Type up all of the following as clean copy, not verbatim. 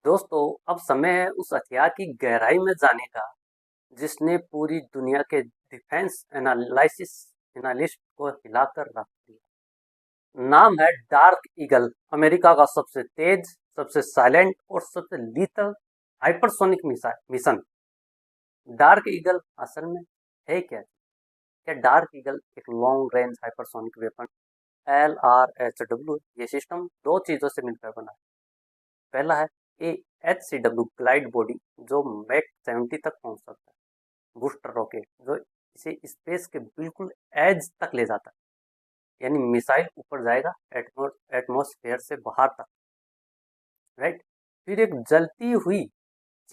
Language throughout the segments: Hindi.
दोस्तों, अब समय है उस हथियार की गहराई में जाने का जिसने पूरी दुनिया के डिफेंस एनालिसिस एनालिस्ट को हिलाकर रख दिया। नाम है डार्क ईगल। अमेरिका का सबसे तेज, सबसे साइलेंट और सबसे lethal hypersonic mission. Dark eagle असल में है क्या डार्क ईगल एक long range hypersonic weapon LRHW। ये सिस्टम दो चीजों से मिलकर बना है। पहला है AHCW ग्लाइड बॉडी, जो मैक 70 तक पहुंच सकता है। बूस्टर रॉकेट, जो इसे स्पेस के बिल्कुल एज तक ले जाता है, यानी मिसाइल ऊपर जाएगा एटमॉस्फेयर से बाहर तक, राइट। फिर एक जलती हुई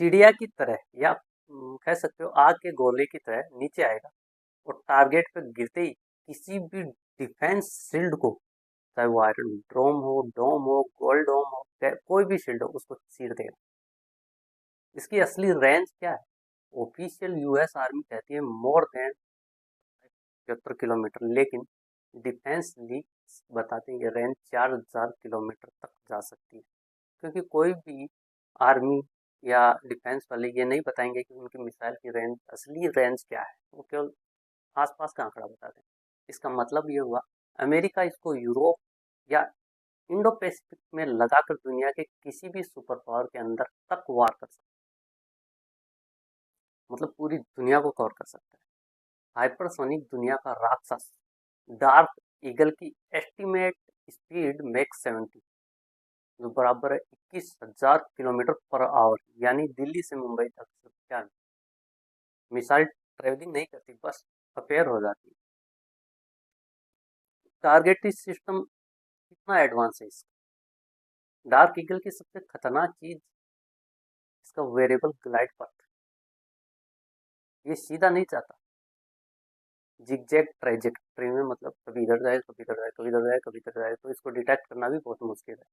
चिड़िया की तरह, या कह सकते हो आग के गोले की तरह नीचे आएगा और टारगेट पे गिरते ही किसी भी डिफेंस शील्ड को, चाहे वो आयरन डोम हो, गोल्ड डोम हो, कोई भी शील्ड हो, उसको चीर देगा। इसकी असली रेंज क्या है? ऑफिशियल यूएस आर्मी कहती है मोर देन 75 किलोमीटर, लेकिन डिफेंस लीक्स बताते हैं ये रेंज 4000 किलोमीटर तक जा सकती है। क्योंकि कोई भी आर्मी या डिफेंस वाले ये नहीं बताएंगे कि उनकी मिसाइल की रेंज, असली रेंज क्या है। वो केवल आसपास का आंकड़ा बताते हैं। इसका मतलब ये हुआ, अमेरिका इसको यूरोप या इंडो पैसिफिक में लगाकर दुनिया के किसी भी सुपर पावर के अंदर तक वार कर सकता है, मतलब पूरी दुनिया को कवर कर सकता है। हाइपरसोनिक दुनिया का राक्षस डार्क ईगल की एस्टिमेट स्पीड मैक 70, जो बराबर है 21,000 किलोमीटर पर आवर, यानी दिल्ली से मुंबई तक। क्या मिसाइल ट्रेवलिंग नहीं करती, बस अपेयर हो जाती है। टारगेटिंग सिस्टम कितना एडवांस है इसका? डार्क ईगल की सबसे खतरनाक चीज इसका वेरिएबल ग्लाइड पथ। ये सीधा नहीं जाता, जिगजैग ट्रेजेक्टरी में, मतलब कभी इधर जाए, कभी इधर जाए, कभी इधर जाए, कभी इधर जाए, तो इसको डिटेक्ट करना भी बहुत मुश्किल है।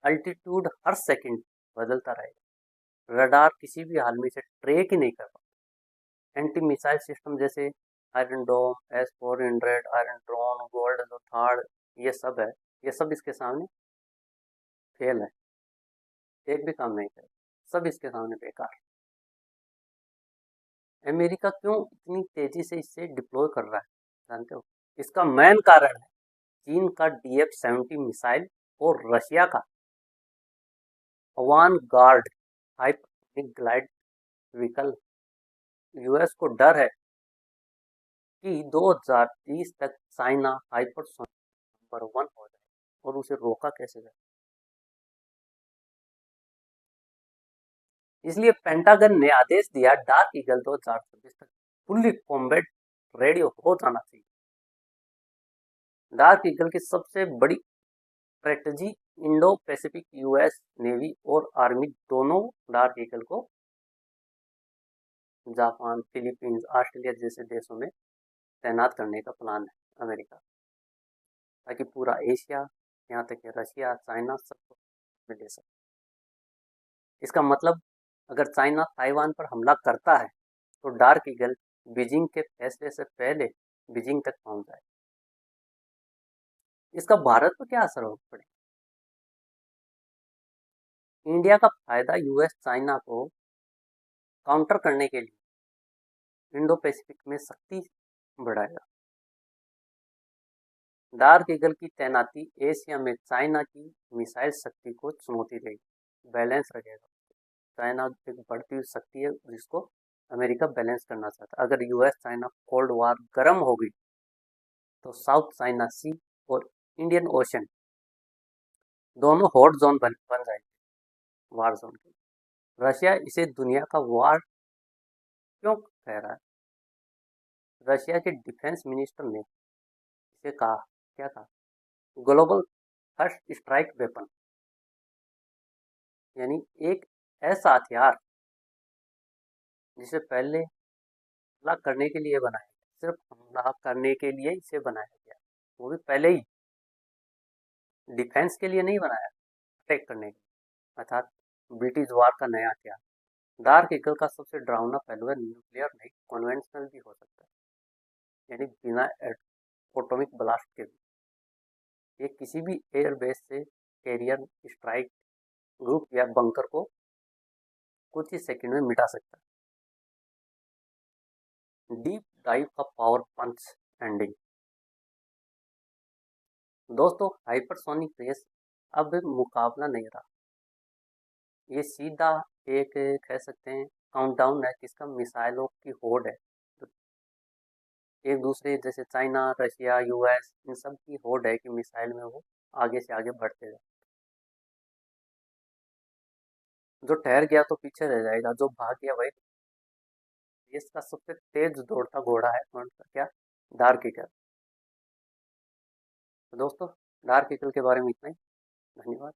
अल्टीट्यूड हर सेकंड बदलता रहेगा, रडार किसी भी हाल में इसे ट्रैक ही नहीं कर पाता। एंटी मिसाइल सिस्टम जैसे आयरन डोम, S-400, आयरन ड्रोन, गोल्ड जो थार्ड, ये सब है, ये सब इसके सामने फेल है। एक भी काम नहीं करे, सब इसके सामने बेकार। अमेरिका क्यों इतनी तेजी से इसे डिप्लॉय कर रहा है, जानते हो? इसका मेन कारण है चीन का DF-70 मिसाइल और रशिया का Avangard hypersonic glide vehicle. US को डर है कि 2030 तक चाइना हाइपरसोनिक नंबर 1 हो जाए, और उसे रोका कैसे जाए। इसलिए पेंटागन ने आदेश दिया डार्क ईगल 2026 तक फुल्ली कॉम्बैट रेडी हो जाना चाहिए। डार्क ईगल की सबसे बड़ी strategy Indo Pacific, US navy और आर्मी दोनों डार्क ईगल को जापान, फिलीपींस, ऑस्ट्रेलिया जैसे देशों में तैनात करने का प्लान है अमेरिका, ताकि पूरा एशिया, यहाँ तक कि रशिया, चाइना सबको में ले सके। इसका मतलब अगर चाइना ताइवान पर हमला करता है तो डार्क ईगल बीजिंग के फैसले से पहले बीजिंग तक पहुंच जाए। इसका भारत पर क्या असर हो पड़े? इंडिया का फायदा यूएस चाइना को काउंटर करने के लिए इंडो पैसिफिक में शक्ति बढ़ाएगा। डार्क ईगल की तैनाती एशिया में चाइना की मिसाइल शक्ति को चुनौती देगी, बैलेंस रखेगा। चाइना एक बढ़ती हुई शक्ति है जिसको अमेरिका बैलेंस करना चाहता है। अगर यूएस चाइना कोल्ड वार गर्म हो गई तो साउथ चाइना सी और इंडियन ओशन दोनों हॉट जोन बन जाएंगे, वार जोन के। रशिया इसे दुनिया का वार क्यों कह रहा है? रशिया के डिफेंस मिनिस्टर ने इसे कहा, क्या कहा? ग्लोबल फर्स्ट स्ट्राइक वेपन, यानी एक ऐसा हथियार जिसे पहले हमला करने के लिए बनाया गया, सिर्फ हमला करने के लिए इसे बनाया गया, वो भी पहले ही डिफेंस के लिए नहीं बनाया, अटैक करने के लिए। अर्थात ब्रिटिश वार का नया हथियार। डार्क ईगल का सबसे डरावना पहलू है न्यूक्लियर नहीं, कन्वेंशनल भी हो सकता है, यानी बिना एटॉमिक ब्लास्ट के भी। ये किसी भी एयरबेस से कैरियर स्ट्राइक ग्रुप या बंकर को कुछ ही सेकंड में मिटा सकता है। डीप डाइव का पावर पंच एंडिंग। दोस्तों, हाइपरसोनिक रेस अब मुकाबला नहीं रहा, ये सीधा एक कह सकते हैं काउंटडाउन है किसका, मिसाइलों की होड़ है। तो एक दूसरे जैसे चाइना, रशिया, यूएस, इन सब की होड़ है कि मिसाइल में वो आगे से आगे बढ़ते जाए। जो ठहर गया तो पीछे रह जाएगा, जो भाग गया वही। इसका सबसे तेज दौड़ता घोड़ा है कौन सा, क्या, डार्क ईगल। तो दोस्तों, डार्क ईगल के बारे में इतना ही। धन्यवाद।